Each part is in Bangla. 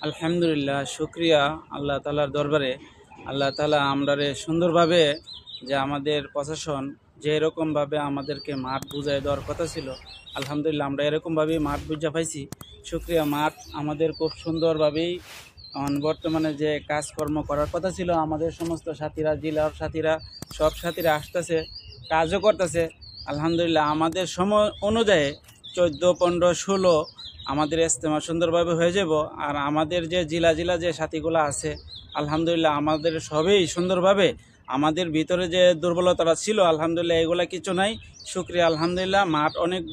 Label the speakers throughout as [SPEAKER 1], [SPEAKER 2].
[SPEAKER 1] আলহামদুলিল্লাহ, শুক্রিয়া আল্লাহ তালার দরবারে। আল্লাহ তালা আমরারে সুন্দরভাবে যে আমাদের প্রশাসন যে এরকমভাবে আমাদেরকে মাঠ বুঝাই দেওয়ার কথা ছিল, আলহামদুলিল্লাহ আমরা এরকমভাবেই মাঠ বুঝা পাইছি। শুক্রিয়া, মাঠ আমাদের খুব সুন্দরভাবেই বর্তমানে যে কাজকর্ম করার কথা ছিল, আমাদের সমস্ত সাথীরা, জেলার সাথীরা, সব সাথীরা আসতেছে, কাজও করতেছে। আলহামদুলিল্লাহ আমাদের সময় অনুযায়ী 14, 15, 16 আমাদের ইজতেমা সুন্দরভাবে হয়ে যাব। আর আমাদের যে জেলা যে সাথীগুলো আছে, আলহামদুলিল্লাহ আমাদের সবই সুন্দরভাবে, আমাদের ভিতরে যে দুর্বলতাটা ছিল আলহামদুলিল্লাহ এগুলা কিছু নাই। শুক্রিয়া আলহামদুলিল্লাহ, মাঠ অনেক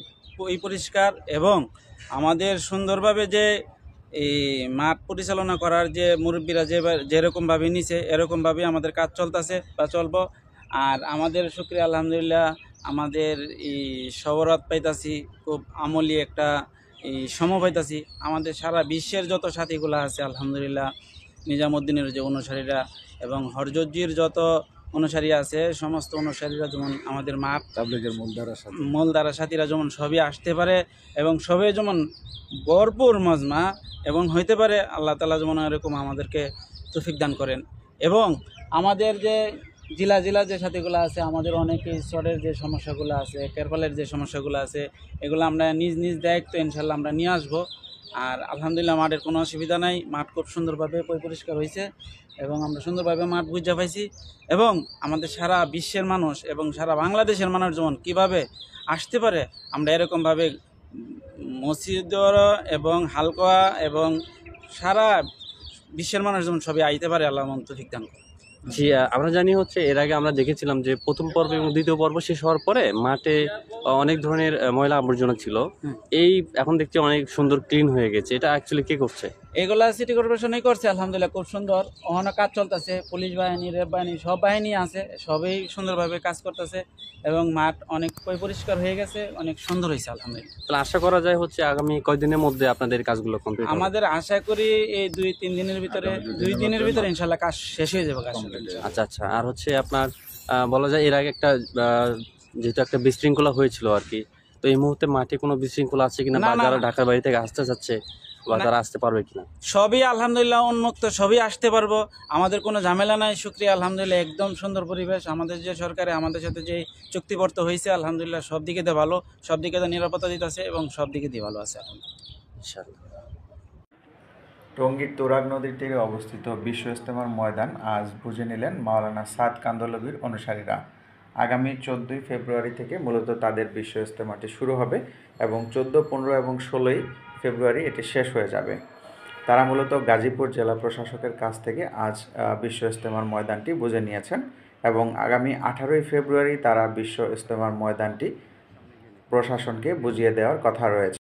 [SPEAKER 1] পরিষ্কার এবং আমাদের সুন্দরভাবে যে এই মাঠ পরিচালনা করার যে মুরব্বীরা যেরকমভাবে নিছে এরকমভাবে আমাদের কাজ চলতেছে বা চলবো। আর আমাদের শুক্রিয়া আলহামদুলিল্লাহ আমাদের এই সবরাত পাইতাছি, খুব আমলি একটা এই সম পাইতাছি। আমাদের সারা বিশ্বের যত সাথীগুলো আছে আলহামদুলিল্লাহ, নিজামুদ্দিনের যে অনুসারীরা এবং হরজজির যত অনুসারী আছে, সমস্ত অনুসারীরা যেমন আমাদের মাঠ
[SPEAKER 2] তাবলীগের
[SPEAKER 1] মূলধারা সাথীরা যেমন সবই আসতে পারে এবং সবে যেমন ভরপুর মজমা এবং হইতে পারে, আল্লাহ তালা যেমন এরকম আমাদেরকে তৌফিক দান করেন। এবং আমাদের যে জেলা যে সাথীগুলো আছে, আমাদের অনেকে স্তরের যে সমস্যাগুলো আছে, কেরপালের যে সমস্যাগুলো আছে, এগুলো আমরা নিজ দায়িত্ব ইনশাল্লাহ আমরা নিয়ে আসবো। আর আলহামদুলিল্লাহ মাঠের কোনো অসুবিধা নাই, মাঠ খুব সুন্দরভাবে পরিষ্কার হয়েছে এবং আমরা সুন্দরভাবে মাঠ বুঝা পাইছি। এবং আমাদের সারা বিশ্বের মানুষ এবং সারা বাংলাদেশের মানুষ যেমন কীভাবে আসতে পারে, আমরা এরকমভাবে মসজিদর এবং হালকা এবং সারা বিশ্বের মানুষ যেমন সবাই আইতে পারে, আল্লাহ তৌফিক দান করে।
[SPEAKER 3] জি, আমরা জানি হচ্ছে এর আগে আমরা দেখেছিলাম যে প্রথম পর্ব এবং দ্বিতীয় পর্ব শেষ হওয়ার পরে মাঠে অনেক ধরনের ময়লা আবর্জনা ছিল। এই এখন দেখছি অনেক সুন্দর ক্লিন হয়ে গেছে। এটা অ্যাকচুয়ালি কে করছে?
[SPEAKER 1] এগুলা সিটি কর্পোরেশনই করছে আলহামদুলিল্লাহ, খুব সুন্দর। ওখানে কাজ চলতেছে, পুলিশ বাহিনী, রেব বাহিনী, সব বাহিনী আছে, সবই সুন্দরভাবে কাজ করতেছে এবং মাঠ অনেক পরিষ্কার হয়ে গেছে, অনেক সুন্দর হয়েছে আলহামদুলিল্লাহ।
[SPEAKER 3] তাহলে আশা করা যায় হচ্ছে আগামী কয়দিনের মধ্যে আপনাদের কাজগুলো কমপ্লিট হবে?
[SPEAKER 1] আমাদের আশা করি এই 2-3 দিনের ভিতরে, 2 দিনের ভিতরে ইনশাল্লাহ কাজ শেষ হয়ে যাবে কাজ।
[SPEAKER 3] আচ্ছা। আর হচ্ছে আপনার বলা যায় এর আগে একটা যেহেতু একটা বিশৃঙ্খলা হয়েছিল আর কি, তো এই মুহূর্তে মাঠে কোনো বিশৃঙ্খলা আছে কিনা, বা যারা ঢাকার বাইরে থেকে আসতে চাচ্ছে বা তারা আসতে পারবে কিনা?
[SPEAKER 1] সবই আলহামদুলিল্লাহ উন্মুক্ত, সবই আসতে পারবো, আমাদের কোনো ঝামেলা নাই। শুক্রিয়া আলহামদুলিল্লাহ, একদম সুন্দর পরিবেশ। আমাদের যে সরকারে আমাদের সাথে যে চুক্তিবদ্ধ হয়েছে আলহামদুলিল্লাহ সব দিকে দিয়ে ভালো, সব দিকে দিয়ে নিরাপত্তা দিতেছে এবং সব দিকে দিয়ে ভালো আছে
[SPEAKER 3] ইনশাআল্লাহ।
[SPEAKER 2] টঙ্গীর তুরাগ নদীর তীরে অবস্থিত বিশ্ব ইজতেমার ময়দান আজ বুঝে নিলেন মাওলানা সাদ কান্দলবির অনুসারীরা। আগামী 14ই ফেব্রুয়ারি থেকে মূলত তাদের বিশ্ব ইজতেমাটি শুরু হবে এবং 14, 15 এবং 16ই ফেব্রুয়ারি এটি শেষ হয়ে যাবে। তারা মূলত গাজীপুর জেলা প্রশাসকের কাছ থেকে আজ বিশ্ব ইজতেমার ময়দানটি বুঝে নিয়েছেন এবং আগামী 18ই ফেব্রুয়ারি তারা বিশ্ব ইজতেমার ময়দানটি প্রশাসনকে বুঝিয়ে দেওয়ার কথা রয়েছে।